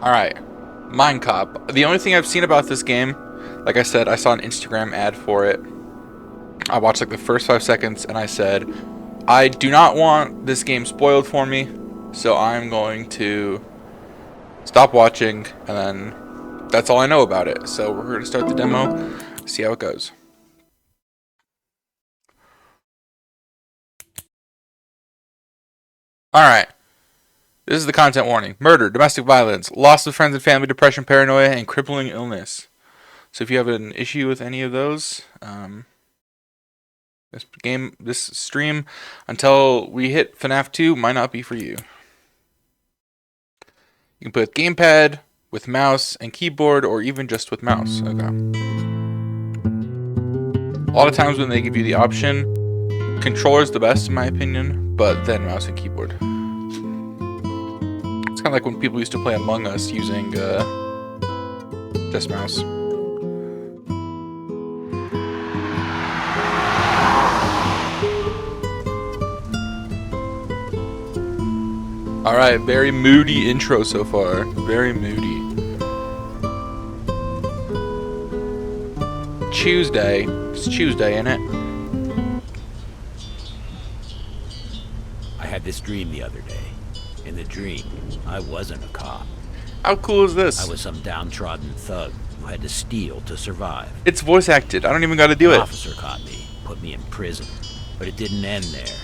Alright, MindCop. The only thing I've seen about this game, like I said, I saw an Instagram ad for it. I watched like the first 5 seconds and I said, I do not want this game spoiled for me, so I'm going to stop watching, and then that's all I know about it. So we're going to start the demo, see how it goes. Alright. This is the content warning. Murder, domestic violence, loss of friends and family, depression, paranoia, and crippling illness. So if you have an issue with any of those, this stream, until we hit FNAF 2, might not be for you. You can put gamepad with mouse and keyboard, or even just with mouse. Okay. A lot of times when they give you the option, controller's the best in my opinion, but then mouse and keyboard. It's kind of like when people used to play Among Us using just mouse. Alright, very moody intro so far. Very moody. Tuesday. It's Tuesday, ain't it? I had this dream the other day. In the dream, I wasn't a cop. How cool is this? I was some downtrodden thug who had to steal to survive. It's voice acted. I don't even gotta do An it. officer caught me, put me in prison. But it didn't end there.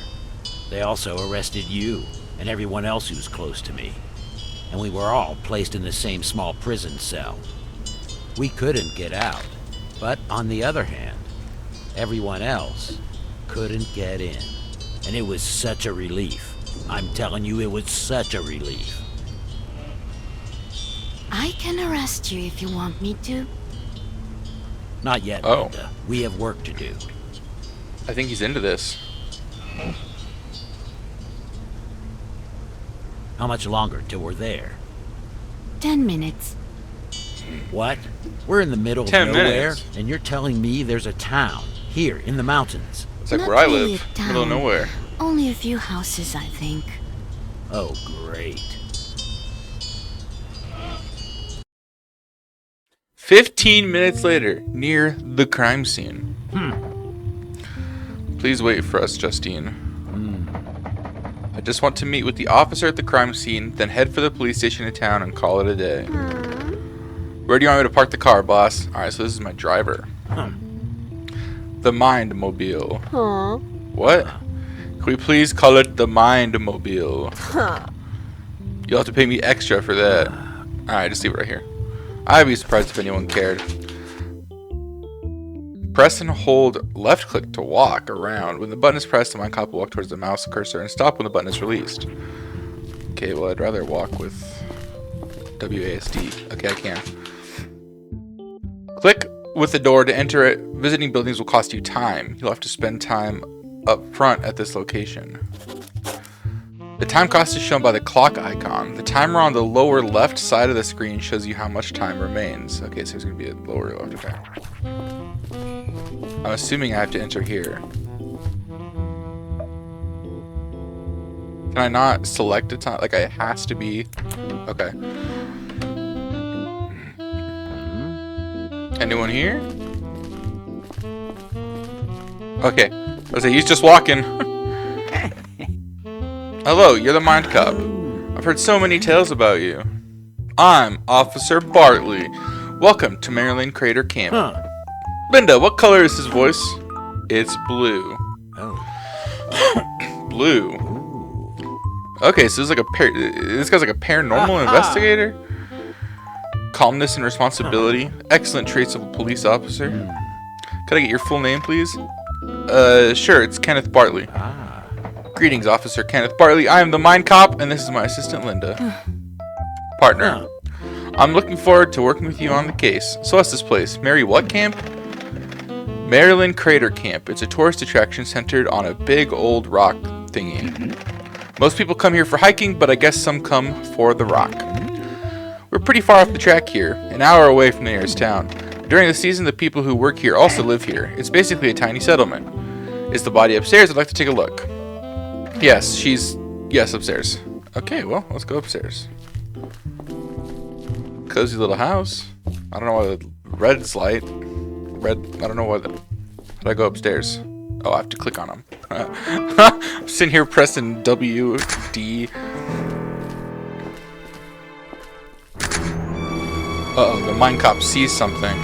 They also arrested you and everyone else who was close to me. And we were all placed in the same small prison cell. We couldn't get out. But on the other hand, everyone else couldn't get in. And it was such a relief. I'm telling you, it was such a relief. I can arrest you if you want me to. Not yet, Oh. Linda. We have work to do. I think he's into this. How much longer till we're there? 10 minutes. What? We're in the middle of 10 nowhere, minutes. and you're telling me there's a town here in the mountains. It's like Not where I really live. a Middle of town. nowhere. Only a few houses, I think. Oh, great. 15 minutes later, near the crime scene. Please wait for us, Justine. I just want to meet with the officer at the crime scene, then head for the police station in town and call it a day. Where do you want me to park the car, boss? Alright, so this is my driver. The Mind-Mobile. Huh? What? Can we please call it the Mind-Mobile? You'll have to pay me extra for that. Alright, just leave it right here. I'd be surprised if anyone cared. Press and hold left click to walk around. When the button is pressed, the MindCop will walk towards the mouse cursor and stop when the button is released. Okay, well, I'd rather walk with WASD. Okay, I can. Click with the door to enter it. Visiting buildings will cost you time. You'll have to spend time up front at this location. The time cost is shown by the clock icon. The timer on the lower left side of the screen shows you how much time remains. Okay, so there's going to be a lower left. Okay. I'm assuming I have to enter here. Can I not select a time? Like, it has to be... Okay. Anyone here? Okay. I was like, he's just walking. Hello, you're the MindCop. I've heard so many tales about you. I'm Officer Bartley. Welcome to Maryland Crater Camp. Linda, what color is his voice? It's blue. Oh. Blue. Okay, so this is like this guy's like a paranormal investigator. Calmness and responsibility. Excellent traits of a police officer. Could I get your full name, please? Sure, it's Kenneth Bartley. Greetings, Officer Kenneth Bartley. I am the MindCop, and this is my assistant, Linda. Partner. I'm looking forward to working with you on the case. So what's this place? Mary what camp? Maryland Crater Camp. It's a tourist attraction centered on a big old rock thingy. Most people come here for hiking, but I guess some come for the rock. We're pretty far off the track here, an hour away from the nearest town. During the season, the people who work here also live here. It's basically a tiny settlement. Is the body upstairs? I'd like to take a look. Yes, upstairs. Okay, well, let's go upstairs. Cozy little house. I don't know why the red's light. Red, I don't know why the... How do I go upstairs? Oh, I have to click on them. I'm sitting here pressing W, D. Uh-oh, the MindCop sees something.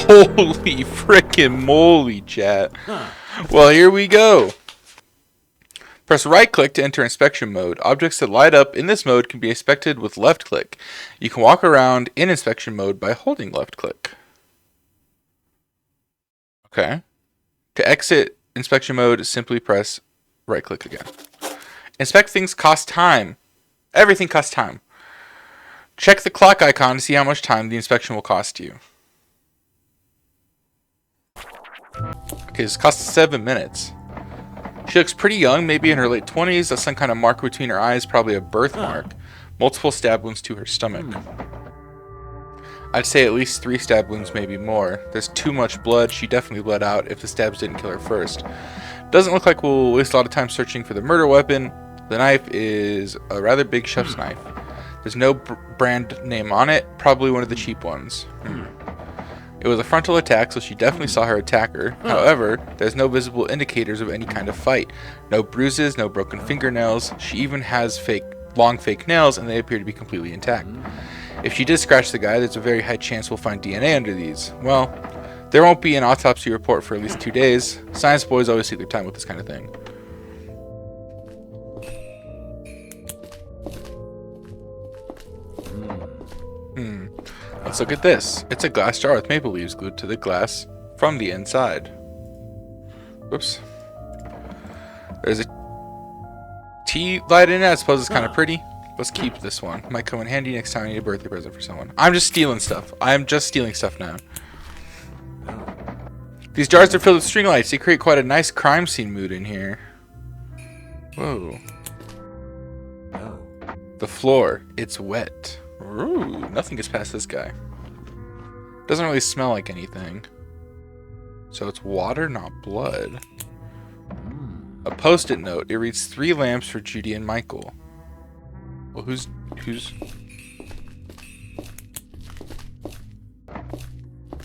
Holy frickin' moly, chat. Well, here we go. Press right click to enter inspection mode. Objects that light up in this mode can be inspected with left click. You can walk around in inspection mode by holding left click. Okay. To exit inspection mode, simply press right click again. Inspect things cost time. Everything costs time. Check the clock icon to see how much time the inspection will cost you. Okay, this costs 7 minutes. She looks pretty young, maybe in her late 20s. Some kind of mark between her eyes, probably a birthmark. Multiple stab wounds to her stomach. I'd say at least 3 stab wounds, maybe more. There's too much blood. She definitely bled out if the stabs didn't kill her first. Doesn't look like we'll waste a lot of time searching for the murder weapon. The knife is a rather big chef's knife. There's no brand name on it. Probably one of the cheap ones. It was a frontal attack, so she definitely saw her attacker. However, there's no visible indicators of any kind of fight. No bruises, no broken fingernails. She even has long fake nails, and they appear to be completely intact. If she did scratch the guy, there's a very high chance we'll find DNA under these. Well, there won't be an autopsy report for at least 2 days. Science boys always take their time with this kind of thing. Let's look at this. It's a glass jar with maple leaves glued to the glass from the inside. Whoops. There's a tea light in it. I suppose it's kind of pretty. Let's keep this one. Might come in handy next time I need a birthday present for someone. I'm just stealing stuff. I'm just stealing stuff now. These jars are filled with string lights. They create quite a nice crime scene mood in here. Whoa. The floor. It's wet. Ooh, nothing gets past this guy. Doesn't really smell like anything. So it's water, not blood. A post-it note. It reads 3 lamps for Judy and Michael. Well, who's...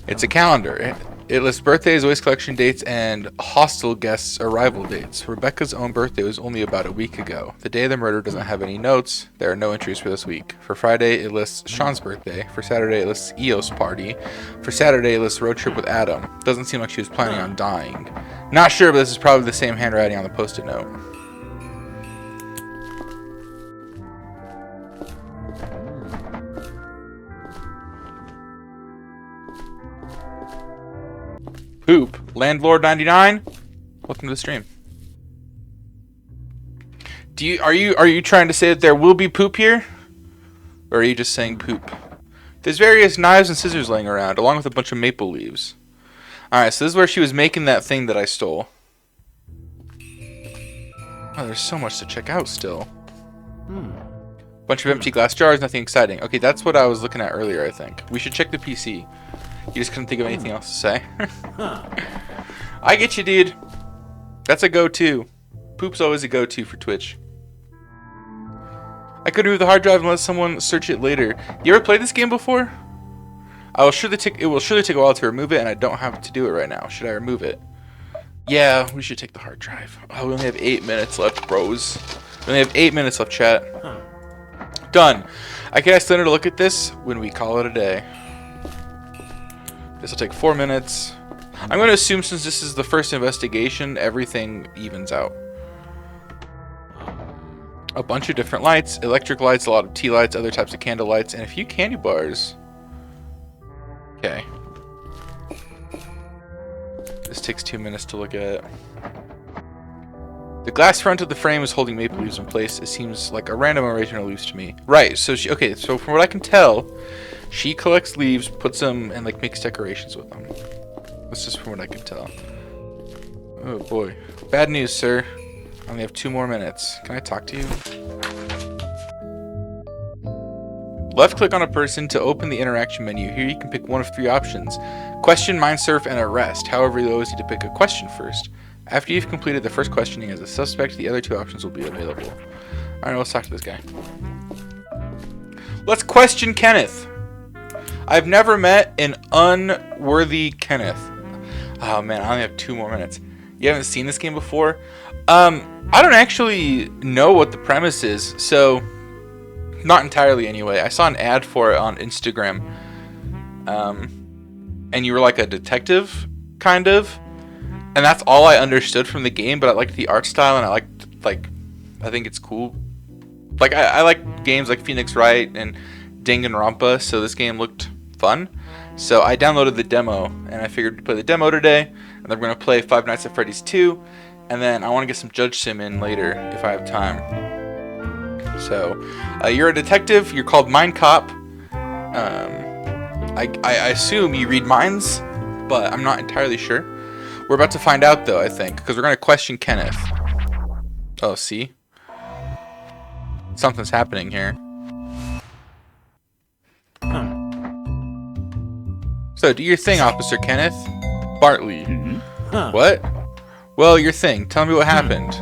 It's a calendar. It lists birthdays, waste collection dates, and hostel guests' arrival dates. Rebecca's own birthday was only about a week ago. The day of the murder doesn't have any notes. There are no entries for this week. For Friday, it lists Sean's birthday. For Saturday, it lists Eos' party. For Saturday, it lists road trip with Adam. Doesn't seem like she was planning on dying. Not sure, but this is probably the same handwriting on the post-it note. Poop. Landlord 99. Welcome to the stream. Are you trying to say that there will be poop here? Or are you just saying poop? There's various knives and scissors laying around, along with a bunch of maple leaves. Alright, so this is where she was making that thing that I stole. Oh, there's so much to check out still. Bunch of empty glass jars, nothing exciting. Okay, that's what I was looking at earlier, I think. We should check the PC. You just couldn't think of anything else to say. I get you, dude. That's a go-to. Poop's always a go-to for Twitch. I could remove the hard drive and let someone search it later. You ever played this game before? It will surely take a while to remove it, and I don't have to do it right now. Should I remove it? Yeah, we should take the hard drive. Oh, we only have 8 minutes left, bros. We only have 8 minutes left, chat. Done. I can ask Leonard to look at this when we call it a day. This will take 4 minutes. I'm going to assume since this is the first investigation, everything evens out. A bunch of different lights, electric lights, a lot of tea lights, other types of candle lights, and a few candy bars. Okay. This takes 2 minutes to look at. The glass front of the frame is holding maple leaves in place. It seems like a random arrangement of leaves to me. Right, so so from what I can tell, she collects leaves, puts them, and like makes decorations with them. That's just from what I can tell. Oh boy. Bad news, sir. I only have 2 more minutes. Can I talk to you? Left click on a person to open the interaction menu. Here you can pick one of 3 options. Question, mind surf, and arrest. However, you always need to pick a question first. After you've completed the first questioning as a suspect, the other 2 options will be available. Alright, let's talk to this guy. Let's question Kenneth. I've never met an unworthy Kenneth. Oh man, I only have 2 more minutes. You haven't seen this game before? I don't actually know what the premise is, so not entirely anyway. I saw an ad for it on Instagram. And you were like a detective, kind of. And that's all I understood from the game, but I liked the art style and I think it's cool. Like, I like games like Phoenix Wright and Danganronpa, so this game looked fun. So I downloaded the demo, and I figured we'd play the demo today, and then we're going to play Five Nights at Freddy's 2, and then I want to get some Judge Sim in later, if I have time. So, you're a detective, you're called MindCop. I assume you read minds, but I'm not entirely sure. We're about to find out, though, I think, because we're going to question Kenneth. Oh, see? Something's happening here. So, do your thing, Officer Kenneth. Bartley. What? Well, your thing. Tell me what happened.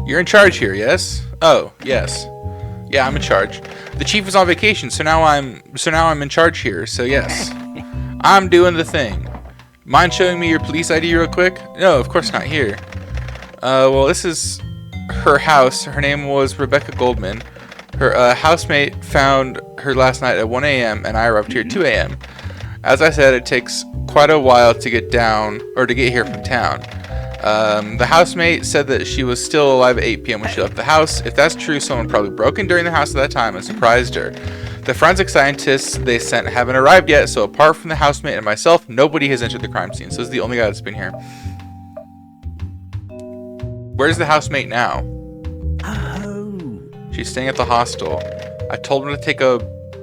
You're in charge here, yes? Oh, yes. Yeah, I'm in charge. The chief is on vacation, so now I'm in charge here. So yes, I'm doing the thing. Mind showing me your police ID real quick? No, of course not here. Well, this is her house. Her name was Rebecca Goldman. Her housemate found her last night at 1 a.m. and I arrived here at 2 a.m. As I said, it takes quite a while to get here from town. The housemate said that she was still alive at 8 p.m. when she left the house. If that's true, someone probably broke in during the house at that time and surprised her. The forensic scientists they sent haven't arrived yet, so apart from the housemate and myself, nobody has entered the crime scene. So this is the only guy that's been here. Where's the housemate now? Oh. She's staying at the hostel. I told them to take a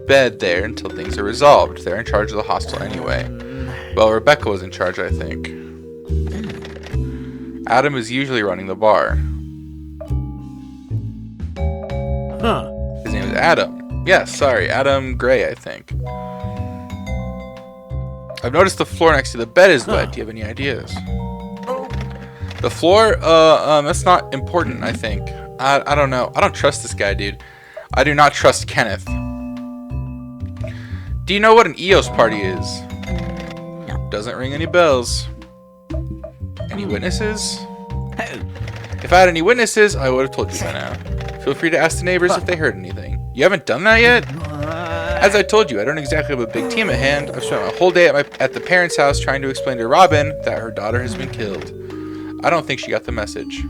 bed there until things are resolved. They're in charge of the hostel anyway. Well, Rebecca was in charge, I think. Adam is usually running the bar. Huh. His name is Adam. Yes, sorry, Adam Gray, I think. I've noticed the floor next to the bed is wet. Do you have any ideas? The floor, that's not important, I think. I don't know. I don't trust this guy, dude. I do not trust Kenneth. Do you know what an EOS party is? No. Doesn't ring any bells. Any witnesses? If I had any witnesses, I would have told you by now. Feel free to ask the neighbors if they heard anything. You haven't done that yet? As I told you, I don't exactly have a big team at hand. I've spent my whole day at the parents' house trying to explain to Robin that her daughter has been killed. I don't think she got the message.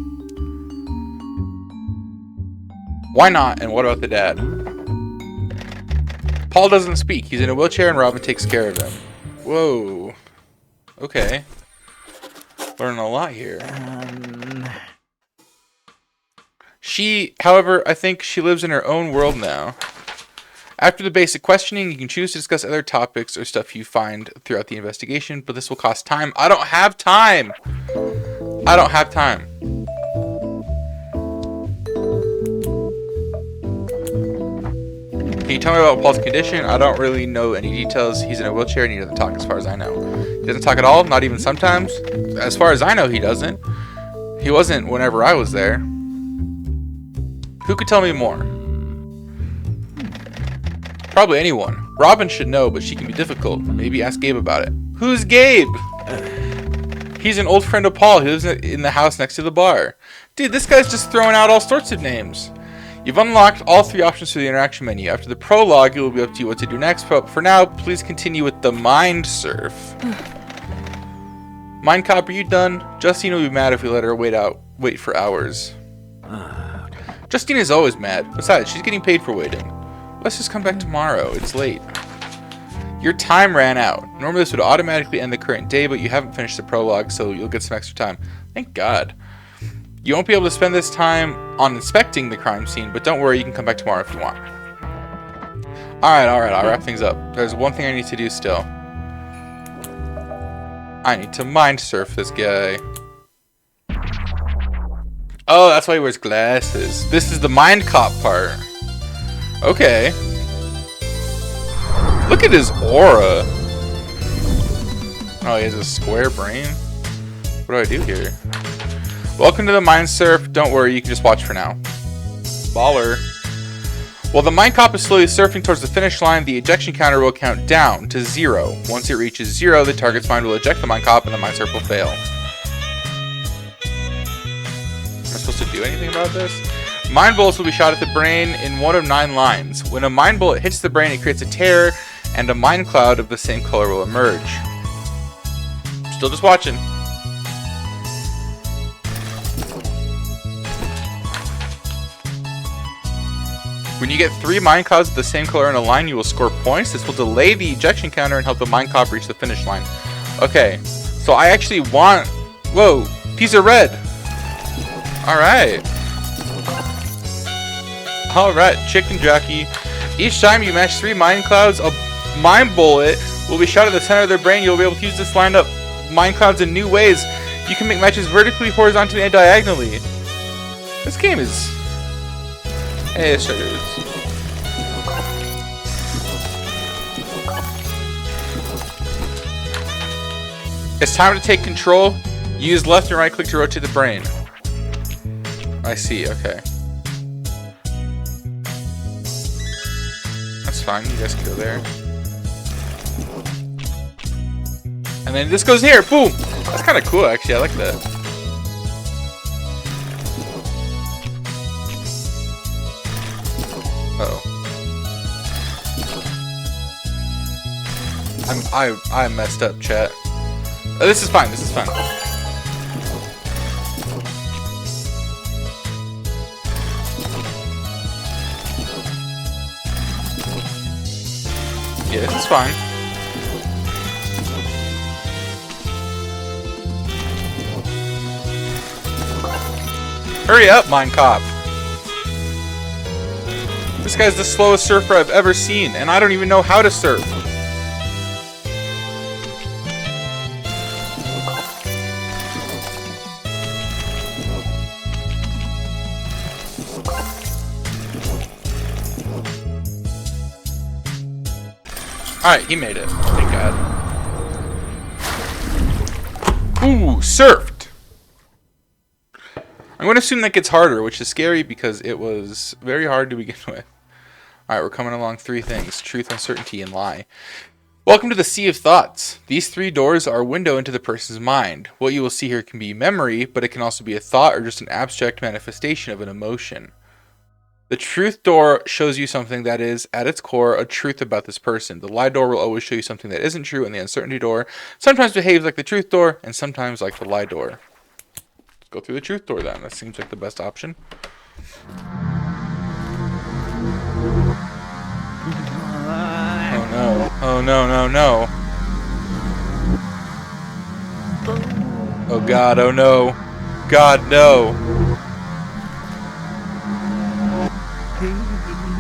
Why not? And what about the dad? Paul doesn't speak. He's in a wheelchair and Robin takes care of him. Whoa. Okay. Learning a lot here. She, however, I think she lives in her own world now. After the basic questioning, you can choose to discuss other topics or stuff you find throughout the investigation, but this will cost time. I don't have time! I don't have time. Can you tell me about Paul's condition? I don't really know any details. He's in a wheelchair and he doesn't talk as far as I know. He doesn't talk at all? Not even sometimes? As far as I know, he doesn't. He wasn't whenever I was there. Who could tell me more? Probably anyone. Robin should know, but she can be difficult. Maybe ask Gabe about it. Who's Gabe? He's an old friend of Paul. He lives in the house next to the bar. Dude, this guy's just throwing out all sorts of names. You've unlocked all 3 options for the interaction menu. After the prologue, it will be up to you what to do next, but for now, please continue with the mind surf. MindCop, are you done? Justine will be mad if we let her wait for hours. Justine is always mad. Besides, she's getting paid for waiting. Let's just come back tomorrow. It's late. Your time ran out. Normally this would automatically end the current day, but you haven't finished the prologue, so you'll get some extra time. Thank God. You won't be able to spend this time on inspecting the crime scene, but don't worry, you can come back tomorrow if you want. Alright, I'll wrap things up. There's one thing I need to do still. I need to mind surf this guy. Oh, that's why he wears glasses. This is the MindCop part. Okay. Look at his aura. Oh, he has a square brain. What do I do here? Welcome to the Mind Surf. Don't worry, you can just watch for now. Baller. While the MindCop is slowly surfing towards the finish line, the ejection counter will count down to 0. Once it reaches 0, the target's mind will eject the MindCop and the mind surf will fail. Am I supposed to do anything about this? Mind bullets will be shot at the brain in one of 9 lines. When a mind bullet hits the brain, it creates a tear, and a mind cloud of the same color will emerge. Still just watching. When you get 3 mind clouds of the same color in a line, you will score points. This will delay the ejection counter and help the MindCop reach the finish line. Okay, so I actually want... Whoa, piece of red. Alright. Alright, chicken jockey. Each time you match 3 mind clouds, a mind bullet will be shot at the center of their brain. You'll be able to use this lined up mind clouds in new ways. You can make matches vertically, horizontally, and diagonally. This game is... Hey, sugar. It's time to take control. Use left and right click to rotate the brain. I see, okay. That's fine, you guys can go there. And then this goes here, boom! That's kind of cool, actually, I like that. Uh-oh. I messed up, chat. Oh, this is fine, this is fine. Yeah, this is fine. Hurry up, MindCop. This guy's the slowest surfer I've ever seen, and I don't even know how to surf. Alright, he made it. Thank God. Ooh, surfed! I'm going to assume that gets harder, which is scary because it was very hard to begin with. Alright, we're coming along 3 things. Truth, uncertainty, and lie. Welcome to the Sea of Thoughts. These 3 doors are a window into the person's mind. What you will see here can be memory, but it can also be a thought or just an abstract manifestation of an emotion. The truth door shows you something that is, at its core, a truth about this person. The lie door will always show you something that isn't true, and the uncertainty door sometimes behaves like the truth door, and sometimes like the lie door. Let's go through the truth door then. That seems like the best option. Oh no. Oh no, no, no. Oh God, oh no. God, no.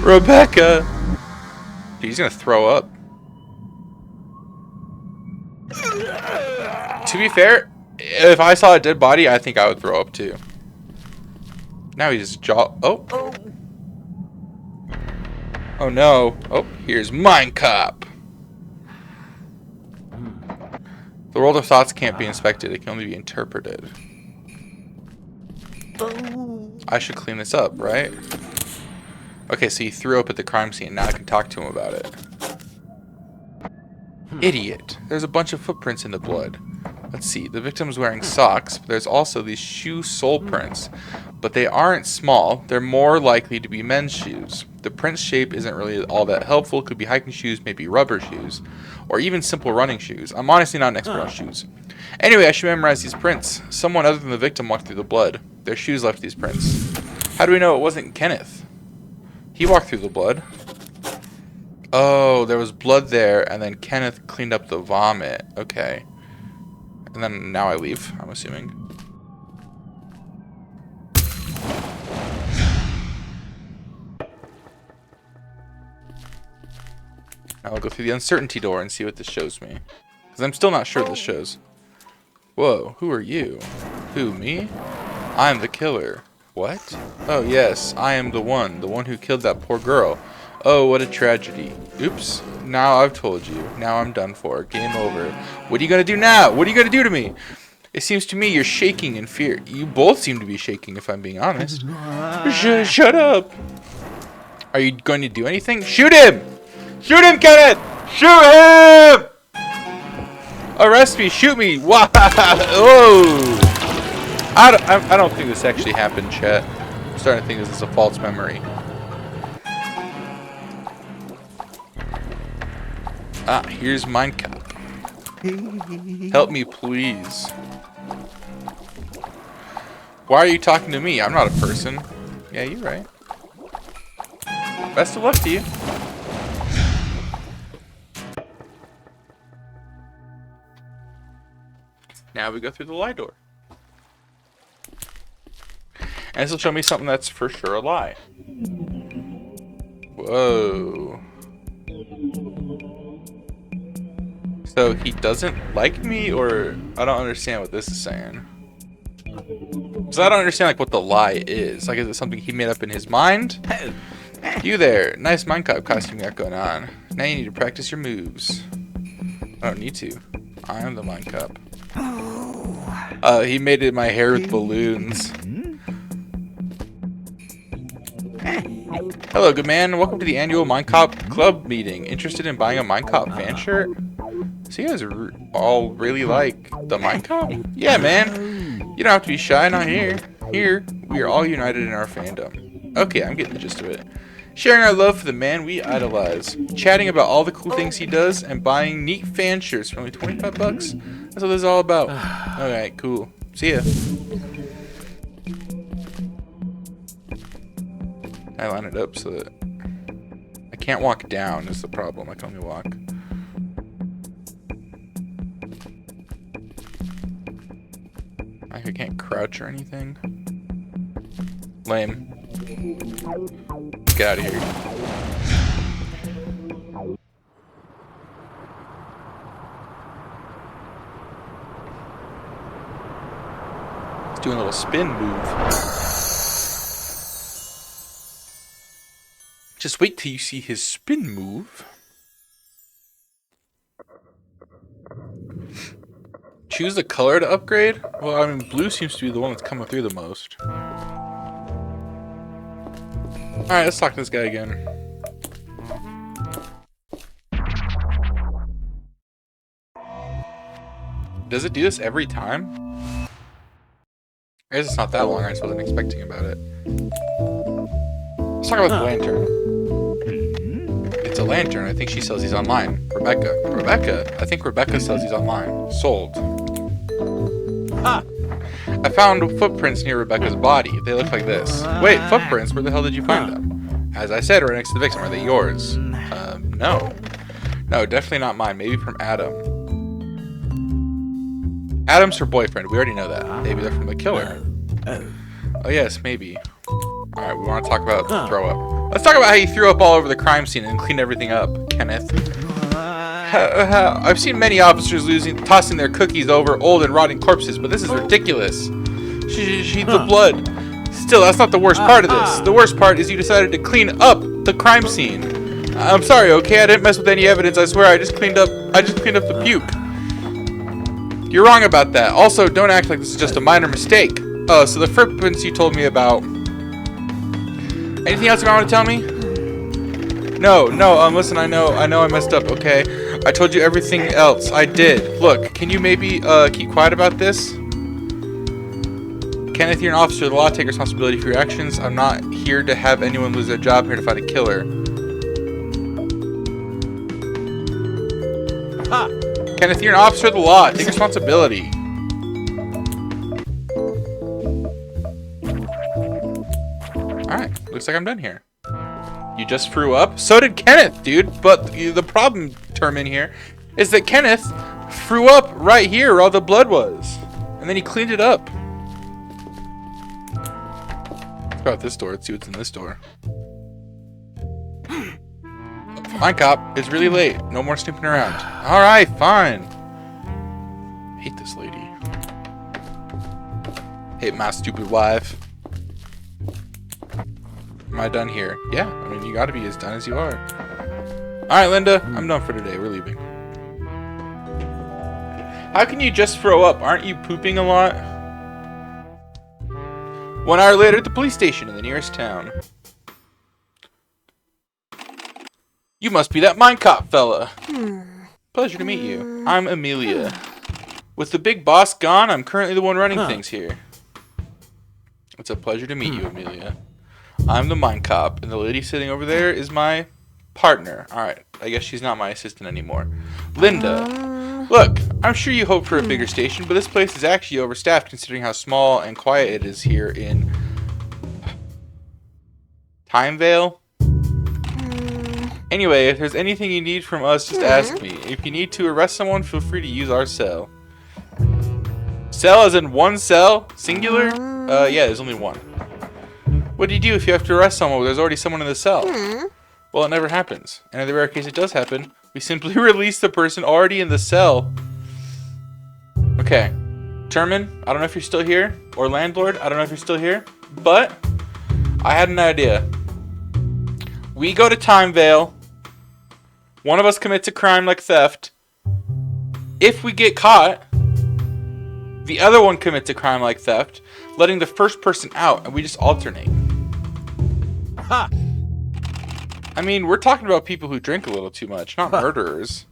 Rebecca! Dude, he's gonna throw up. To be fair, if I saw a dead body, I think I would throw up too. Now he's jaw. Oh. Oh no. Oh, here's MindCop. The world of thoughts can't be inspected, it can only be interpreted. I should clean this up, right? Okay, so he threw up at the crime scene. Now I can talk to him about it. Idiot. There's a bunch of footprints in the blood. Let's see. The victim's wearing socks, but there's also these shoe sole prints. But they aren't small. They're more likely to be men's shoes. The print shape isn't really all that helpful. Could be hiking shoes, maybe rubber shoes, or even simple running shoes. I'm honestly not an expert on shoes. Anyway, I should memorize these prints. Someone other than the victim walked through the blood. Their shoes left these prints. How do we know it wasn't Kenneth? He walked through the blood. Oh, there was blood there, and then Kenneth cleaned up the vomit. Okay. And then now I leave, I'm assuming. Now I'll go through the uncertainty door and see what this shows me. Because I'm still not sure what this shows. Whoa, who are you? Who, me? I'm the killer. What? Oh yes, I am the one who killed that poor girl. Oh, what a tragedy. Oops, now I've told you. Now I'm done for. Game over. What are you gonna do now? What are you gonna do to me? It seems to me you're shaking in fear. You both seem to be shaking, if I'm being honest. Shut up. Are you going to do anything? Shoot him! Shoot him, Kenneth! Shoot him! Arrest me! Shoot me! Wow! Whoa! I don't think this actually happened, chat. I'm starting to think this is a false memory. Ah, here's MindCop. Help me, please. Why are you talking to me? I'm not a person. Yeah, you're right. Best of luck to you. Now we go through the lie door. And this will show me something that's for sure a lie. Whoa. So he doesn't like me, or I don't understand what this is saying. So I don't understand like what the lie is. Like, is it something he made up in his mind? You there, nice MindCop costume you got going on. Now you need to practice your moves. I don't need to. I am the MindCop. He made it my hair with balloons. Hello, good man. Welcome to the annual MindCop Club meeting. Interested in buying a MindCop fan shirt? So you guys all really like the MindCop? Yeah, man. You don't have to be shy, not here. Here, we are all united in our fandom. Okay, I'm getting the gist of it. Sharing our love for the man we idolize. Chatting about all the cool things he does and buying neat fan shirts for only 25 bucks. That's what this is all about. Alright, cool. See ya. I line it up so that I can't walk down is the problem. I can only walk. I can't crouch or anything. Lame. Get out of here. He's doing a little spin move. Just wait till you see his spin move. Choose the color to upgrade? Well, I mean, blue seems to be the one that's coming through the most. Alright, let's talk to this guy again. Does it do this every time? I guess it's not that long, I just wasn't expecting about it. Let's talk about the lantern. It's a lantern. I think she sells these online. Rebecca. I think Rebecca sells these online. Sold. I found footprints near Rebecca's body. They look like this. Wait, footprints? Where the hell did you find them? As I said, right next to the victim. Are they yours? No. No, definitely not mine. Maybe from Adam. Adam's her boyfriend. We already know that. Maybe they're from the killer. Oh yes, maybe. Alright, we want to talk about throw up. Let's talk about how you threw up all over the crime scene and cleaned everything up, Kenneth. I've seen many officers tossing their cookies over old and rotting corpses, but this is ridiculous. The blood. Still, that's not the worst part of this. The worst part is you decided to clean up the crime scene. I'm sorry, okay? I didn't mess with any evidence. I swear, I just cleaned up the puke. You're wrong about that. Also, don't act like this is just a minor mistake. Oh, so the footprints you told me about. Anything else you want to tell me? No, listen, I know I messed up, okay? I told you everything else. I did. Look, can you maybe keep quiet about this? Kenneth, you're an officer of the law. Take responsibility for your actions. I'm not here to have anyone lose their job. I'm here to find a killer. Kenneth, you're an officer of the law. Take responsibility. Alright, looks like I'm done here. You just threw up? So did Kenneth, dude. But the problem term in here is that Kenneth threw up right here where all the blood was. And then he cleaned it up. Let's go out this door. Let's see what's in this door. MindCop, it's really late. No more snooping around. Alright, fine. I hate this lady. Hate my stupid wife. Am I done here? Yeah, I mean, you gotta be as done as you are. Alright, Linda, I'm done for today. We're leaving. How can you just throw up? Aren't you pooping a lot? 1 hour later at the police station in the nearest town. You must be that MindCop fella. Pleasure to meet you. I'm Amelia. With the big boss gone, I'm currently the one running things here. It's a pleasure to meet you, Amelia. I'm the MindCop, and the lady sitting over there is my partner. Alright, I guess she's not my assistant anymore. Linda. Look, I'm sure you hoped for a bigger station, but this place is actually overstaffed considering how small and quiet it is here in Timevale. Anyway, if there's anything you need from us, just ask me. If you need to arrest someone, feel free to use our cell. Cell as in one cell? Singular? Yeah, there's only one. What do you do if you have to arrest someone where there's already someone in the cell? Well, it never happens. And in the rare case it does happen, we simply release the person already in the cell. Okay. Terman, I don't know if you're still here. Or Landlord, I don't know if you're still here. But, I had an idea. We go to Timevale. One of us commits a crime like theft. If we get caught, the other one commits a crime like theft, letting the first person out, and we just alternate. Ha! I mean, we're talking about people who drink a little too much, not murderers.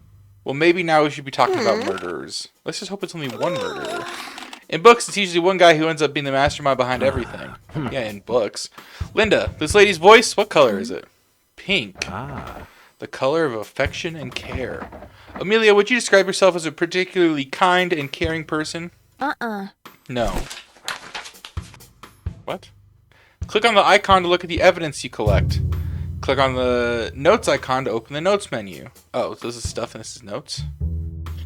Well, maybe now we should be talking about murderers. Let's just hope it's only one murderer. In books, it's usually one guy who ends up being the mastermind behind everything. Yeah, in books. Linda, this lady's voice, what color is it? Pink. The color of affection and care. Amelia, would you describe yourself as a particularly kind and caring person? No. What? Click on the icon to look at the evidence you collect. Click on the notes icon to open the notes menu. Oh, so this is stuff and this is notes?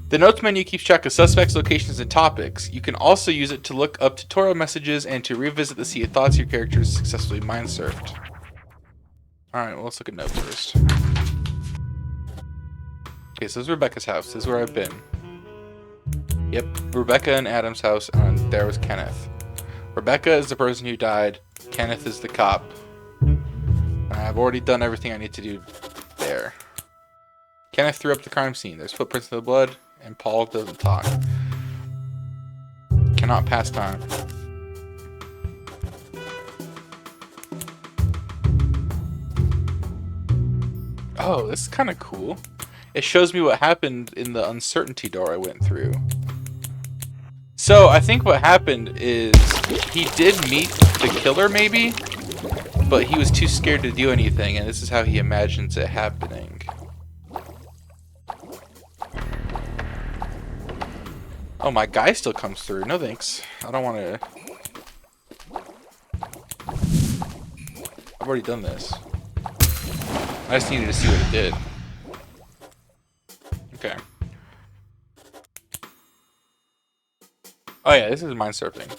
The notes menu keeps track of suspects, locations, and topics. You can also use it to look up tutorial messages and to revisit the sea of thoughts your characters successfully mind-surfed. Alright, well, let's look at notes first. Okay, so this is Rebecca's house. This is where I've been. Yep, Rebecca and Adam's house, and there was Kenneth. Rebecca is the person who died. Kenneth is the cop. And I've already done everything I need to do there. Kenneth threw up the crime scene. There's footprints in the blood, and Paul doesn't talk. Cannot pass time. Oh, this is kind of cool. It shows me what happened in the uncertainty door I went through. So, I think what happened is he did meet the killer, maybe, but he was too scared to do anything, and this is how he imagines it happening. Oh, my guy still comes through. No thanks. I don't want to... I've already done this. I just needed to see what it did. Okay. Oh yeah, this is mind surfing.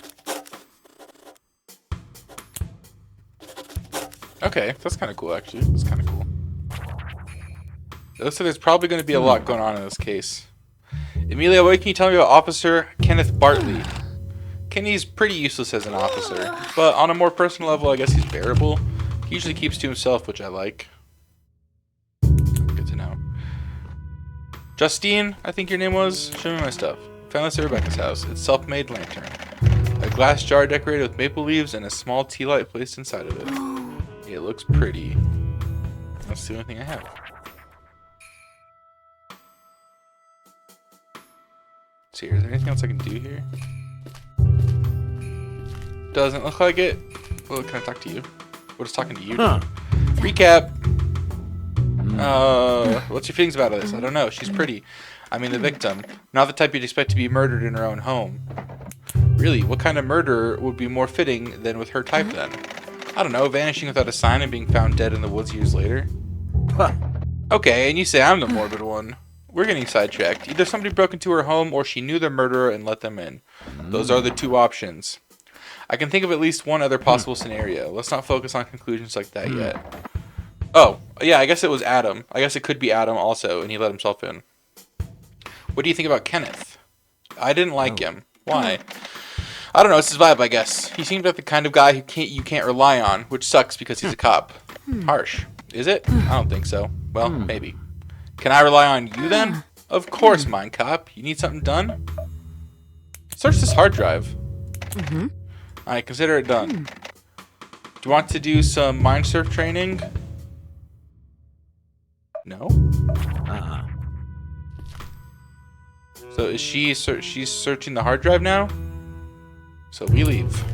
Okay, that's kind of cool actually. That's kind of cool. It looks like there's probably going to be a lot going on in this case. Amelia, what can you tell me about Officer Kenneth Bartley? Kenny's pretty useless as an officer, but on a more personal level, I guess he's bearable. He usually keeps to himself, which I like. Good to know. Justine, I think your name was. Show me my stuff. Found this at Rebecca's house. It's self-made lantern. A glass jar decorated with maple leaves and a small tea light placed inside of it. It looks pretty. That's the only thing I have. Let's see, is there anything else I can do here? Doesn't look like it. Well, can I talk to you? What is talking to you? Recap. What's your feelings about this? I don't know. She's pretty. I mean, the victim. Not the type you'd expect to be murdered in her own home. Really, what kind of murder would be more fitting than with her type then? I don't know, vanishing without a sign and being found dead in the woods years later? Okay, and you say I'm the morbid one. We're getting sidetracked. Either somebody broke into her home or she knew the murderer and let them in. Those are the two options. I can think of at least one other possible scenario. Let's not focus on conclusions like that yet. Oh, yeah, I guess it was Adam. I guess it could be Adam also, and he let himself in. What do you think about Kenneth? I didn't like him. Why? I don't know, it's his vibe, I guess. He seems like the kind of guy who you can't rely on, which sucks because he's a cop. Harsh. Is it? I don't think so. Well, maybe. Can I rely on you then? Of course, MindCop. You need something done? Search this hard drive. Mm-hmm. Alright, consider it done. Do you want to do some mind surf training? No? So is she's searching the hard drive now? So we leave,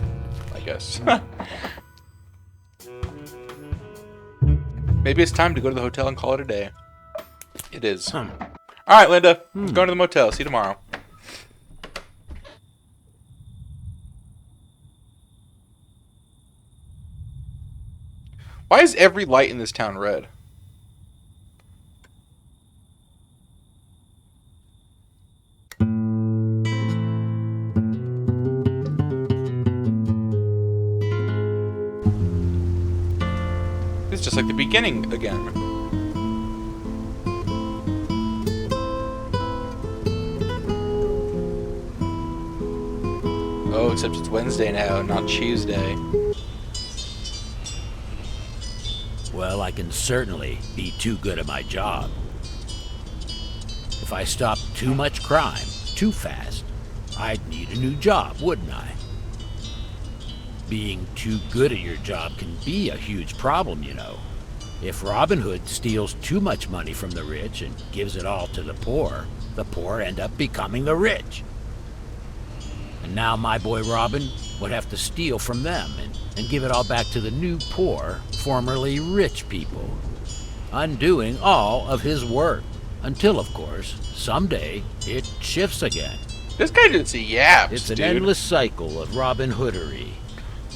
I guess. Maybe it's time to go to the hotel and call it a day. It is. Alright, Linda. Let's go to the motel. See you tomorrow. Why is every light in this town red? It's just like the beginning again. Oh, except it's Wednesday now, not Tuesday. Well, I can certainly be too good at my job. If I stopped too much crime too fast, I'd need a new job, wouldn't I? Being too good at your job can be a huge problem, you know. If Robin Hood steals too much money from the rich and gives it all to the poor end up becoming the rich. And now my boy Robin would have to steal from them and give it all back to the new poor, formerly rich people, undoing all of his work. Until, of course, someday it shifts again. This guy just yaps, It's an dude. endless cycle of Robin Hoodery.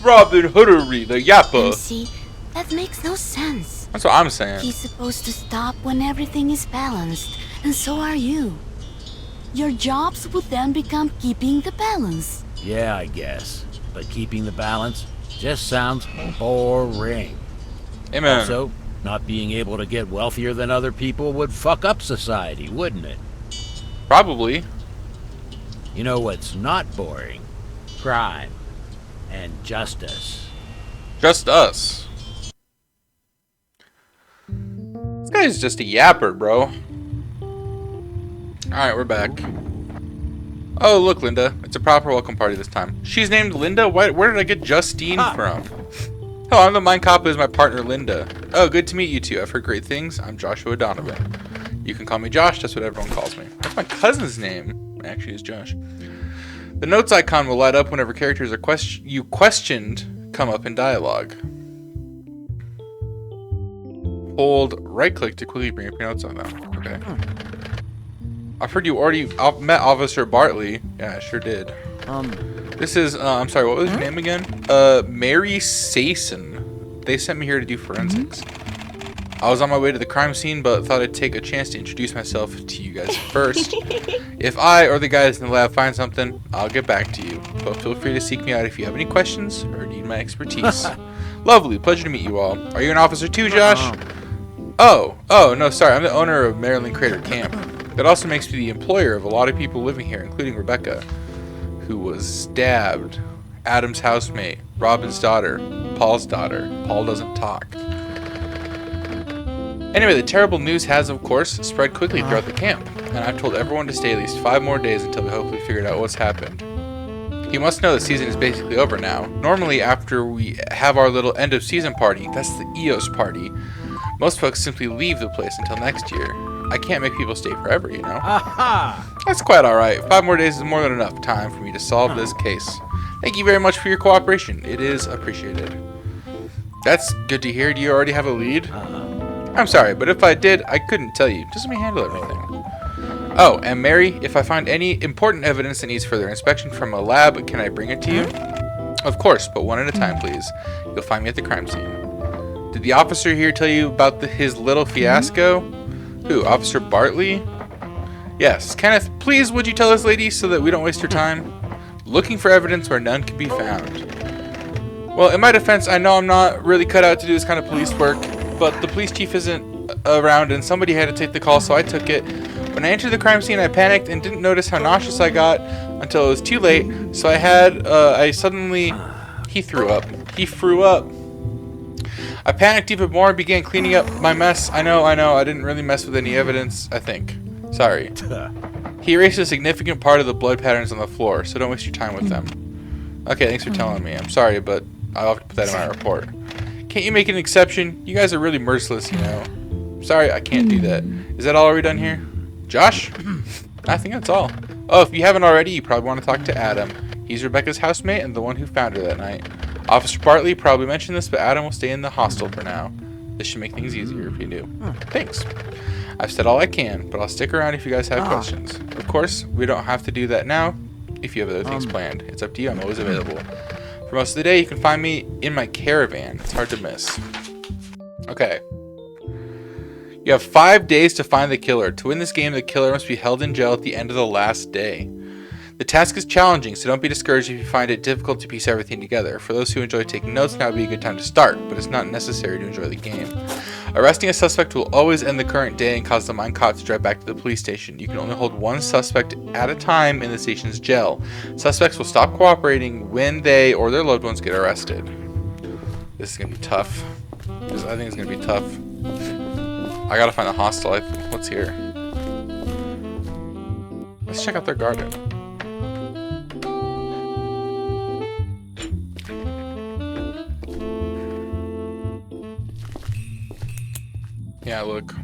Robin Hoodery, the yapper. And see, that makes no sense. That's what I'm saying. He's supposed to stop when everything is balanced, and so are you. Your jobs would then become keeping the balance. Yeah, I guess. But keeping the balance just sounds boring. Amen. Also, not being able to get wealthier than other people would fuck up society, wouldn't it? Probably. You know what's not boring? Crime. And justice. Just us. This guy's just a yapper, bro. Alright, we're back. Oh, look, Linda. It's a proper welcome party this time. She's named Linda? Where did I get Justine from? Hello, I'm the MindCop who is my partner, Linda. Oh, good to meet you two. I've heard great things. I'm Joshua Donovan. You can call me Josh. That's what everyone calls me. That's my cousin's name. Actually, is Josh. The notes icon will light up whenever characters are you questioned come up in dialogue. Hold right-click to quickly bring up your notes on them. Okay. I've heard you already met Officer Bartley. Yeah, I sure did. This is, I'm sorry, what was your name again? Mary Sason. They sent me here to do forensics. I was on my way to the crime scene, but thought I'd take a chance to introduce myself to you guys first. If I or the guys in the lab find something, I'll get back to you. But feel free to seek me out if you have any questions or need my expertise. Lovely, pleasure to meet you all. Are you an officer too, Josh? Oh, no, sorry, I'm the owner of Maryland Crater Camp. That also makes me the employer of a lot of people living here, including Rebecca, who was stabbed, Adam's housemate, Robin's daughter, Paul's daughter. Paul doesn't talk. Anyway, the terrible news has, of course, spread quickly throughout the camp, and I've told everyone to stay at least 5 more days until we hopefully figured out what's happened. You must know the season is basically over now. Normally, after we have our little end-of-season party, that's the EOS party, most folks simply leave the place until next year. I can't make people stay forever, you know? Aha! That's quite alright. 5 more days is more than enough time for me to solve this case. Thank you very much for your cooperation. It is appreciated. That's good to hear. Do you already have a lead? I'm sorry, but if I did, I couldn't tell you. Just let me handle everything. Oh, and Mary, if I find any important evidence that needs further inspection from a lab, can I bring it to you? Of course, but one at a time, please. You'll find me at the crime scene. Did the officer here tell you about his little fiasco? Who, Officer Bartley? Yes. Kenneth, please would you tell this lady so that we don't waste her time? Looking for evidence where none can be found. Well, in my defense, I know I'm not really cut out to do this kind of police work, but the police chief isn't around and somebody had to take the call, so I took it. When I entered the crime scene, I panicked and didn't notice how nauseous I got until it was too late, so he threw up. He threw up. I panicked even more and began cleaning up my mess. I know, I didn't really mess with any evidence, I think. Sorry. He erased a significant part of the blood patterns on the floor, so don't waste your time with them. Okay, thanks for telling me. I'm sorry, but I'll have to put that in my report. Can't you make an exception? You guys are really merciless, you know. Sorry, I can't do that. Is that all we're done here? Josh? I think that's all. Oh, if you haven't already, you probably want to talk to Adam. He's Rebecca's housemate and the one who found her that night. Officer Bartley probably mentioned this, but Adam will stay in the hostel for now. This should make things easier if you do. Thanks. I've said all I can, but I'll stick around if you guys have questions. Of course, we don't have to do that now if you have other things planned. It's up to you. I'm always available. For most of the day, you can find me in my caravan. It's hard to miss. Okay. You have 5 days to find the killer. To win this game, the killer must be held in jail at the end of the last day. The task is challenging, so don't be discouraged if you find it difficult to piece everything together. For those who enjoy taking notes, now would be a good time to start, but it's not necessary to enjoy the game. Arresting a suspect will always end the current day and cause the MindCop to drive back to the police station. You can only hold one suspect at a time in the station's jail. Suspects will stop cooperating when they or their loved ones get arrested. This is going to be tough. I think it's going to be tough. I gotta find a hostel. What's here? Let's check out their garden. Yeah, look.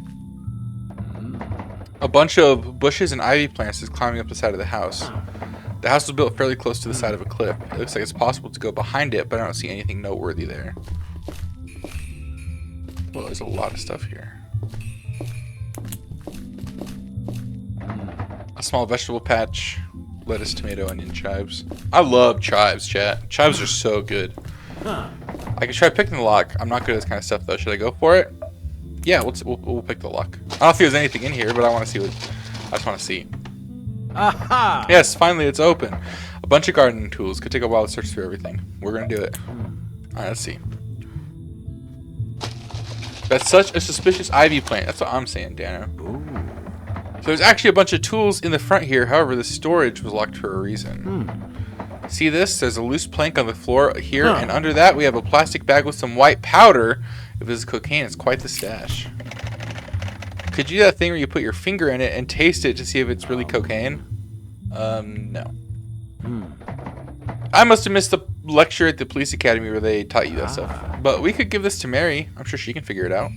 A bunch of bushes and ivy plants is climbing up the side of the house. The house was built fairly close to the side of a cliff. It looks like it's possible to go behind it, but I don't see anything noteworthy there. Well, there's a lot of stuff here. A small vegetable patch, lettuce, tomato, onion, chives. I love chives, chat. Chives are so good. I could try picking the lock. I'm not good at this kind of stuff, though. Should I go for it? Yeah, we'll pick the lock. I don't know if there's anything in here, but I want to see what. I just want to see. Aha! Yes, finally it's open. A bunch of gardening tools. Could take a while to search through everything. We're gonna do it. All right, let's see. That's such a suspicious ivy plant. That's what I'm saying, Dano. So there's actually a bunch of tools in the front here. However, the storage was locked for a reason. See this? There's a loose plank on the floor here, and under that we have a plastic bag with some white powder. If this is cocaine, it's quite the stash. Could you do that thing where you put your finger in it and taste it to see if it's really cocaine? No. I must have missed the lecture at the police academy where they taught you that stuff. But we could give this to Mary. I'm sure she can figure it out.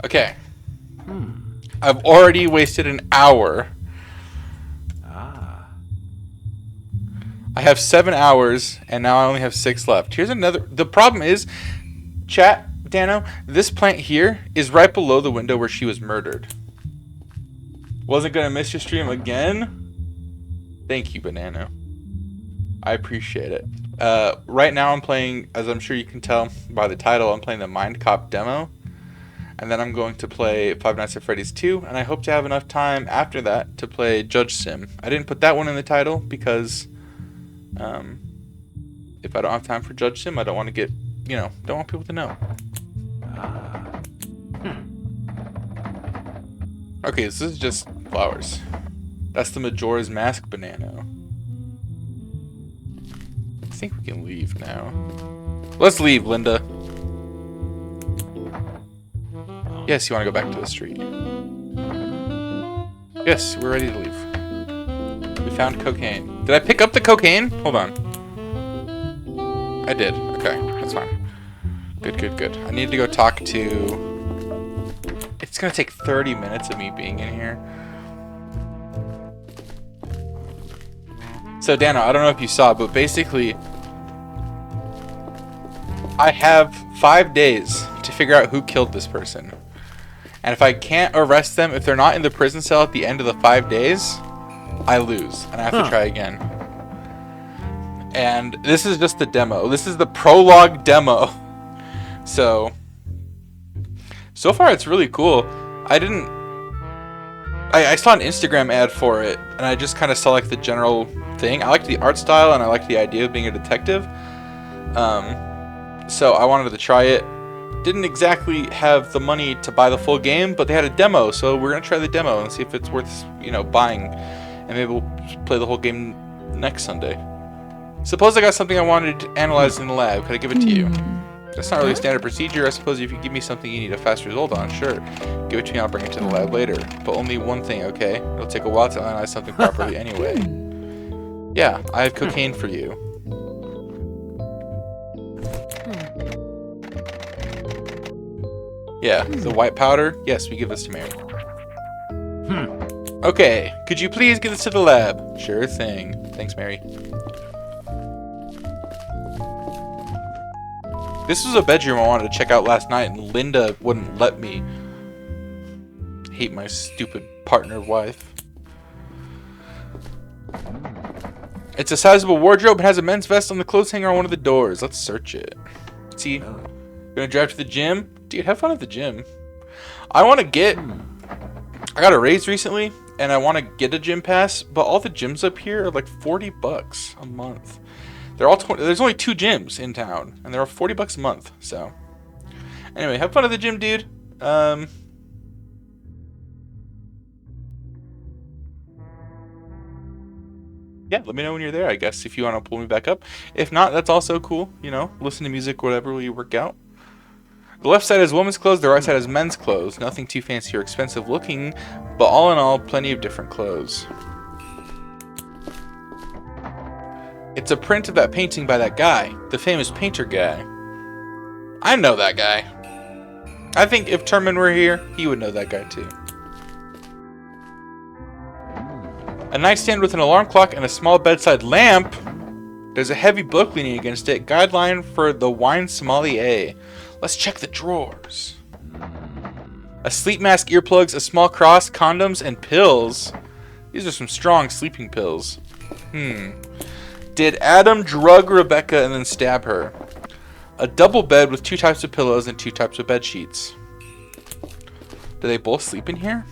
Okay. I've already wasted an hour. I have 7 hours, and now I only have 6 left. Here's another. The problem is, chat, Dano, this plant here is right below the window where she was murdered. Wasn't going to miss your stream again? Thank you, Banana. I appreciate it. Right now I'm playing, as I'm sure you can tell by the title, I'm playing the MindCop demo. And then I'm going to play Five Nights at Freddy's 2, and I hope to have enough time after that to play Judge Sim. I didn't put that one in the title because if I don't have time for Judge Sim, I don't want to get, don't want people to know. Okay, this is just flowers. That's the Majora's Mask banana. I think we can leave now. Let's leave, Linda. Yes, you want to go back to the street. Yes, we're ready to leave. We found cocaine. Did I pick up the cocaine? Hold on. I did. Okay, that's fine. Good. I need to go talk to... It's going to take 30 minutes of me being in here. So, Dano, I don't know if you saw, but basically... I have 5 days to figure out who killed this person. And if I can't arrest them, if they're not in the prison cell at the end of the 5 days, I lose. And I have to try again. And this is just the demo. This is the prologue demo. So far it's really cool. I saw an Instagram ad for it, and I just kind of saw like the general thing. I like the art style, and I like the idea of being a detective. So I wanted to try it. Didn't exactly have the money to buy the full game, but they had a demo, so we're gonna try the demo and see if it's worth, buying. And maybe we'll play the whole game next Sunday. Suppose I got something I wanted to analyze in the lab. Could I give it to you? That's not really standard procedure. I suppose if you give me something you need a fast result on, sure. Give it to me, I'll bring it to the lab later. But only one thing, okay? It'll take a while to analyze something properly anyway. Yeah, I have cocaine for you. Yeah, the white powder? Yes, we give this to Mary. Okay, could you please get this to the lab? Sure thing. Thanks, Mary. This was a bedroom I wanted to check out last night, and Linda wouldn't let me. Hate my stupid partner wife. It's a sizable wardrobe and has a men's vest on the clothes hanger on one of the doors. Let's search it. See, gonna drive to the gym? Dude, have fun at the gym. I got a raise recently, and I want to get a gym pass, but all the gyms up here are like $40 a month. They're all there's only 2 gyms in town, and they're all $40 a month. So, anyway, have fun at the gym, dude. Yeah, let me know when you're there, I guess, if you want to pull me back up. If not, that's also cool. You know, listen to music, whatever, while you work out. The left side is women's clothes, the right side is men's clothes. Nothing too fancy or expensive looking, but all in all, plenty of different clothes. It's a print of that painting by that guy, the famous painter guy. I know that guy. I think if Terman were here, he would know that guy too. A nightstand with an alarm clock and a small bedside lamp. There's a heavy book leaning against it. Guideline for the wine sommelier. Let's check the drawers. A sleep mask, earplugs, a small cross, condoms, and pills. These are some strong sleeping pills. Did Adam drug Rebecca and then stab her? A double bed with 2 types of pillows and 2 types of bed sheets. Do they both sleep in here?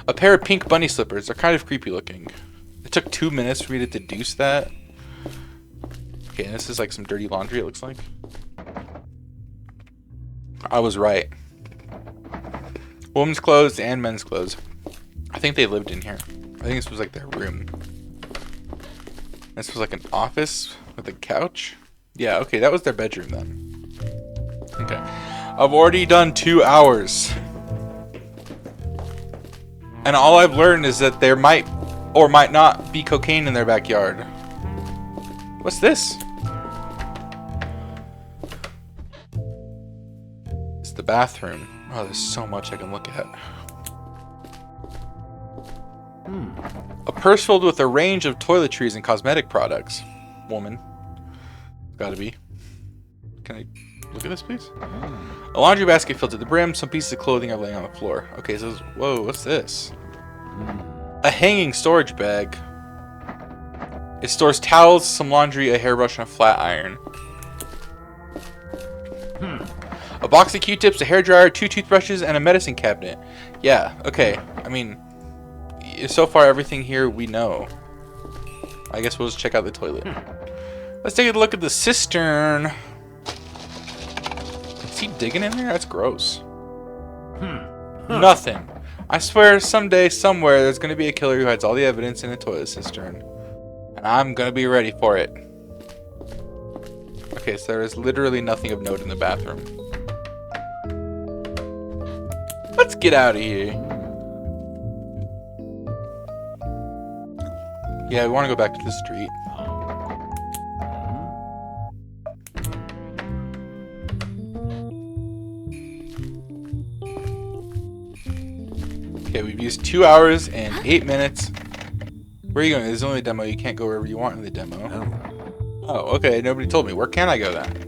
A pair of pink bunny slippers. They're kind of creepy looking. It took 2 minutes for me to deduce that. Okay, and this is like some dirty laundry, it looks like. I was right. Women's clothes and men's clothes. I think they lived in here. I think this was like their room. This was like an office with a couch. Yeah, okay, that was their bedroom then. Okay. I've already done 2 hours. And all I've learned is that there might or might not be cocaine in their backyard. What's this? It's the bathroom. Oh, there's so much I can look at. A purse filled with a range of toiletries and cosmetic products. Woman. Gotta be. Can I look at this, please? A laundry basket filled to the brim. Some pieces of clothing are laying on the floor. Okay, so whoa, what's this? A hanging storage bag. It stores towels, some laundry, a hairbrush, and a flat iron. A box of Q-tips, a hairdryer, 2 toothbrushes, and a medicine cabinet. Yeah, okay. I mean, so far everything here we know. I guess we'll just check out the toilet. Let's take a look at the cistern. Is he digging in there? That's gross. Nothing. I swear someday, somewhere, there's going to be a killer who hides all the evidence in a toilet cistern. And I'm going to be ready for it. Okay, so there is literally nothing of note in the bathroom. Let's get out of here. Yeah, we want to go back to the street. Okay, we've used 2 hours and 8 minutes. Where are you going? This is only a demo. You can't go wherever you want in the demo. Oh, okay. Nobody told me. Where can I go then?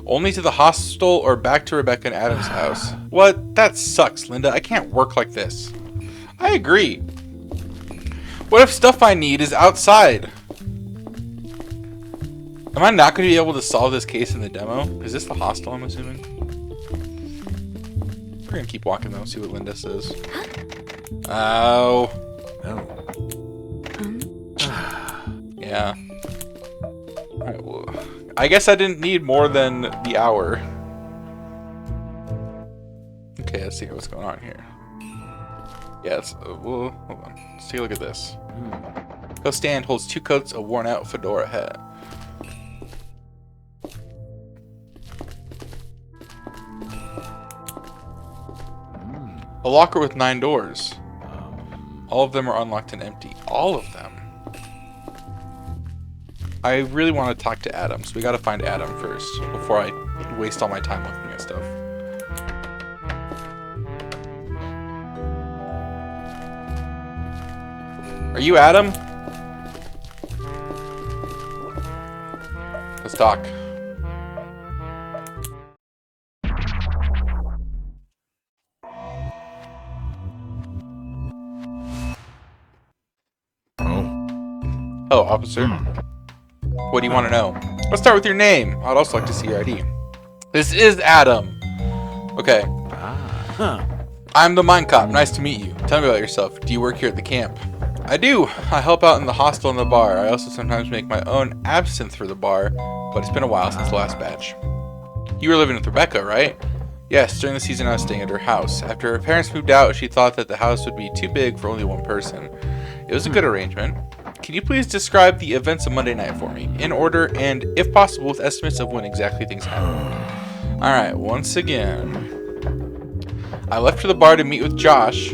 Only to the hostel or back to Rebecca and Adam's house. What? That sucks, Linda. I can't work like this. I agree. What if stuff I need is outside? Am I not going to be able to solve this case in the demo? Is this the hostel, I'm assuming? We're going to keep walking though, see what Linda says. Ow. Yeah. Alright, well, I guess I didn't need more than the hour. Okay, let's see what's going on here. Yeah, well, hold on. Let's take a look at this. Coat stand holds 2 coats, a worn-out fedora hat. A locker with 9 doors. All of them are unlocked and empty. All of them. I really want to talk to Adam, so we gotta find Adam first before I waste all my time looking at stuff. Are you Adam? Let's talk. Hello, officer. What do you want to know? Let's start with your name. I'd also like to see your ID. This is Adam. Okay. I'm the MindCop. Nice to meet you. Tell me about yourself. Do you work here at the camp? I do. I help out in the hostel and the bar. I also sometimes make my own absinthe for the bar, but it's been a while since the last batch. You were living with Rebecca, right? Yes, during the season I was staying at her house. After her parents moved out, she thought that the house would be too big for only one person. It was a good arrangement. Can you please describe the events of Monday night for me, in order and, if possible, with estimates of when exactly things happened? Alright, once again. I left for the bar to meet with Josh.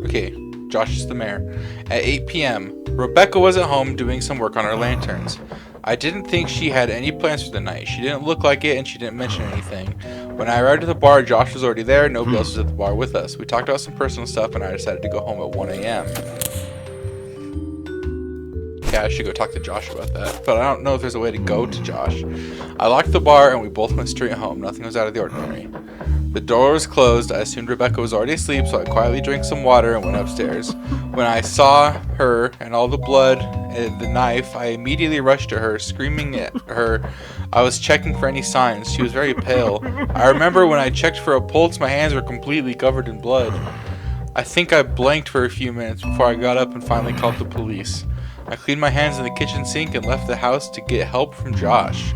Okay, Josh is the mayor. At 8 p.m. Rebecca was at home doing some work on her lanterns. I didn't think she had any plans for the night. She didn't look like it and she didn't mention anything. When I arrived at the bar, Josh was already there. Nobody else was at the bar with us. We talked about some personal stuff and I decided to go home at 1 a.m. Yeah, I should go talk to Josh about that, but I don't know if there's a way to go to Josh. I locked the bar and we both went straight home. Nothing was out of the ordinary. The door was closed. I assumed Rebecca was already asleep, so I quietly drank some water and went upstairs. When I saw her and all the blood and the knife, I immediately rushed to her, screaming at her. I was checking for any signs. She was very pale. I remember when I checked for a pulse, my hands were completely covered in blood. I think I blanked for a few minutes before I got up and finally called the police. I cleaned my hands in the kitchen sink and left the house to get help from Josh.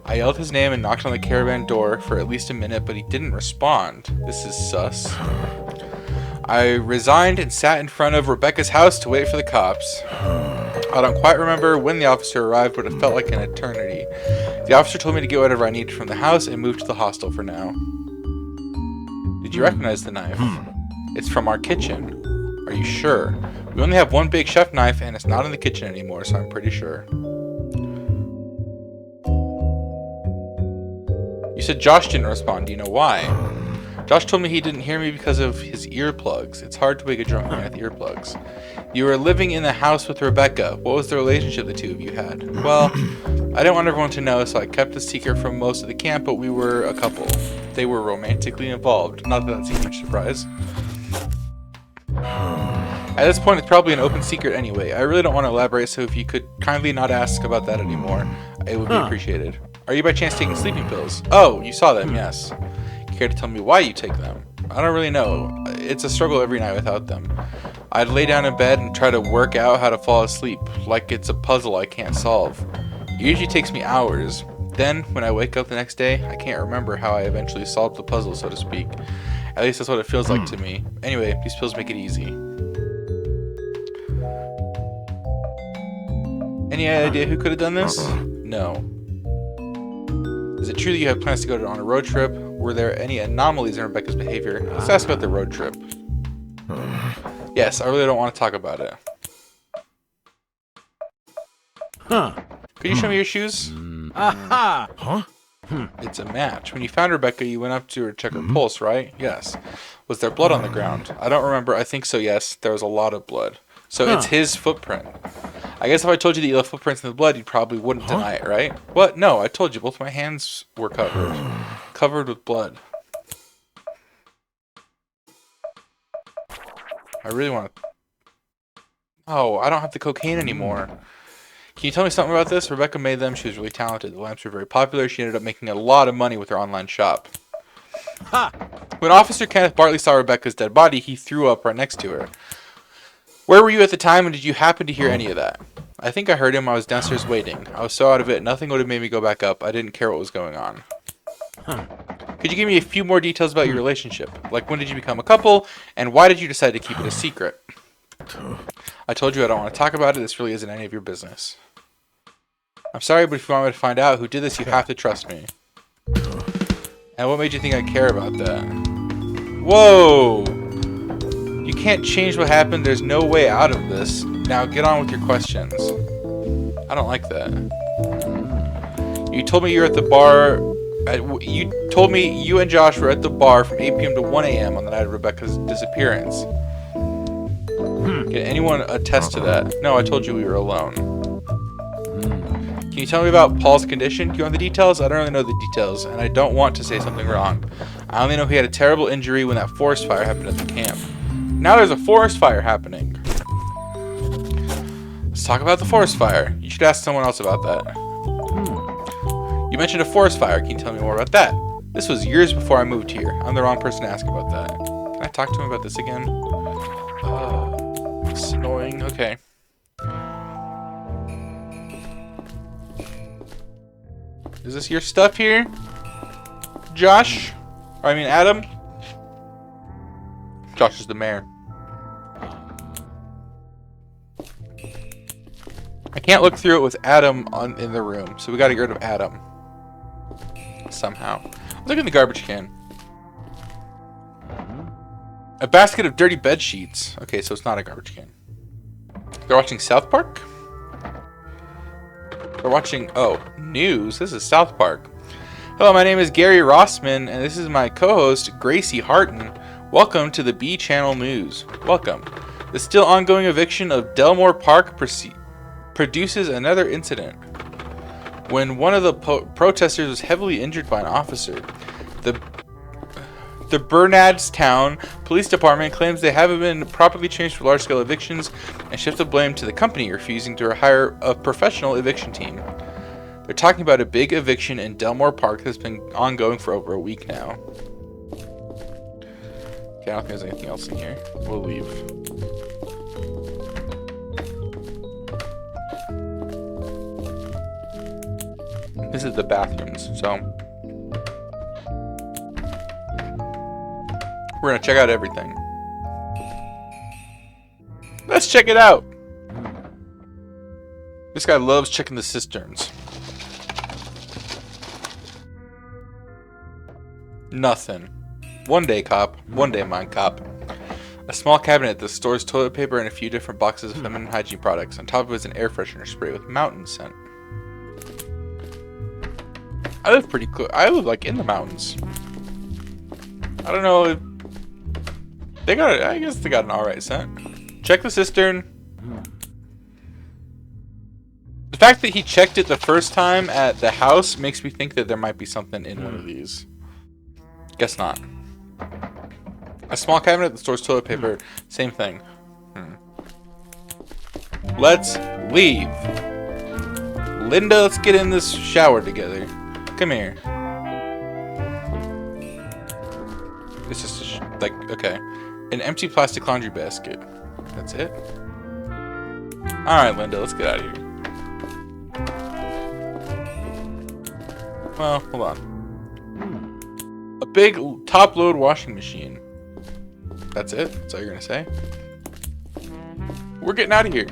I yelled his name and knocked on the caravan door for at least a minute, but he didn't respond. This is sus. I resigned and sat in front of Rebecca's house to wait for the cops. I don't quite remember when the officer arrived, but it felt like an eternity. The officer told me to get whatever I needed from the house and moved to the hostel for now. Did you recognize the knife? It's from our kitchen. Are you sure? We only have one big chef knife and it's not in the kitchen anymore, so I'm pretty sure. You said Josh didn't respond. Do you know why? Josh told me he didn't hear me because of his earplugs. It's hard to wake a drunk man with earplugs. You were living in the house with Rebecca. What was the relationship the two of you had? Well, I didn't want everyone to know, so I kept the secret from most of the camp, but we were a couple. They were romantically involved. Not that that's a huge surprise. At this point, it's probably an open secret anyway. I really don't want to elaborate, so if you could kindly not ask about that anymore, it would be appreciated. Are you by chance taking sleeping pills? Oh, you saw them, yes. Care to tell me why you take them? I don't really know. It's a struggle every night without them. I'd lay down in bed and try to work out how to fall asleep, like it's a puzzle I can't solve. It usually takes me hours. Then, when I wake up the next day, I can't remember how I eventually solved the puzzle, so to speak. At least that's what it feels like to me. Anyway, these pills make it easy. Any idea who could have done this? No. Is it true that you have plans to go on a road trip? Were there any anomalies in Rebecca's behavior? Let's ask about the road trip. Yes, I really don't want to talk about it. Could you show me your shoes? It's a match. When you found Rebecca, you went up to her to check her pulse, right? Yes. Was there blood on the ground? I don't remember. I think so, yes. There was a lot of blood. So it's his footprint. I guess if I told you that you left footprints in the blood, you probably wouldn't deny it, right? What? No, I told you. Both my hands were covered. Covered with blood. I really want to... Oh, I don't have the cocaine anymore. Can you tell me something about this? Rebecca made them. She was really talented. The lamps were very popular. She ended up making a lot of money with her online shop. When Officer Kenneth Bartley saw Rebecca's dead body, he threw up right next to her. Where were you at the time, and did you happen to hear any of that? I think I heard him. I was downstairs waiting. I was so out of it, nothing would have made me go back up. I didn't care what was going on. Could you give me a few more details about your relationship? Like, when did you become a couple, and why did you decide to keep it a secret? I told you I don't want to talk about it. This really isn't any of your business. I'm sorry, but if you want me to find out who did this, you have to trust me. And what made you think I care about that? Whoa! can't change what happened. There's no way out of this. Now get on with your questions. I don't like that. You told me you were at the bar. You told me you and Josh were at the bar from 8 p.m. to 1 a.m. on the night of Rebecca's disappearance. Can anyone attest to that? No, I told you we were alone. Can you tell me about Paul's condition? Do you want the details? I don't really know the details, and I don't want to say something wrong. I only know he had a terrible injury when that forest fire happened at the camp. Now there's a forest fire happening. Let's talk about the forest fire. You should ask someone else about that. You mentioned a forest fire. Can you tell me more about that? This was years before I moved here. I'm the wrong person to ask about that. Can I talk to him about this again? It's annoying. Okay. Is this your stuff here? Josh? Or, I mean, Adam? Josh is the mayor. I can't look through it with Adam in the room, so we gotta get rid of Adam. Somehow. Look in the garbage can. A basket of dirty bed sheets. Okay, so it's not a garbage can. They're watching South Park? They're watching, oh, news. This is South Park. Hello, my name is Gary Rossman, and this is my co-host, Gracie Harton. Welcome to the B Channel News. Welcome. The still ongoing eviction of Delmore Park produces another incident. When one of the protesters was heavily injured by an officer, the Bernardstown Police Department claims they haven't been properly changed for large-scale evictions and shift the blame to the company refusing to hire a professional eviction team. They're talking about a big eviction in Delmore Park that's been ongoing for over a week now. Okay, I don't think there's anything else in here. We'll leave. This is the bathrooms, so we're gonna check out everything. Let's check it out. This guy loves checking the cisterns. Nothing. One day, cop. One day, MindCop. A small cabinet that stores toilet paper and a few different boxes of feminine hygiene products. On top of it is an air freshener spray with mountain scent. I live pretty close. I live like in the mountains. I don't know. I guess they got an alright scent. Check the cistern. The fact that he checked it the first time at the house makes me think that there might be something in one of these. Guess not. A small cabinet that stores toilet paper. Same thing. Let's leave. Linda, let's get in this shower together. Come here. It's just like, okay. An empty plastic laundry basket. That's it? Alright, Linda, let's get out of here. Well, hold on. A big top-load washing machine. That's it? That's all you're gonna say? We're getting out of here.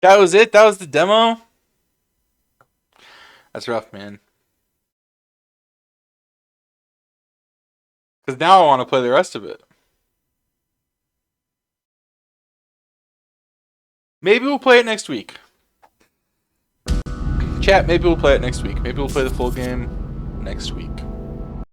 That was it? That was the demo? That's rough, man. Because now I want to play the rest of it. Maybe we'll play it next week. Chat, maybe we'll play it next week. Maybe we'll play the full game next week.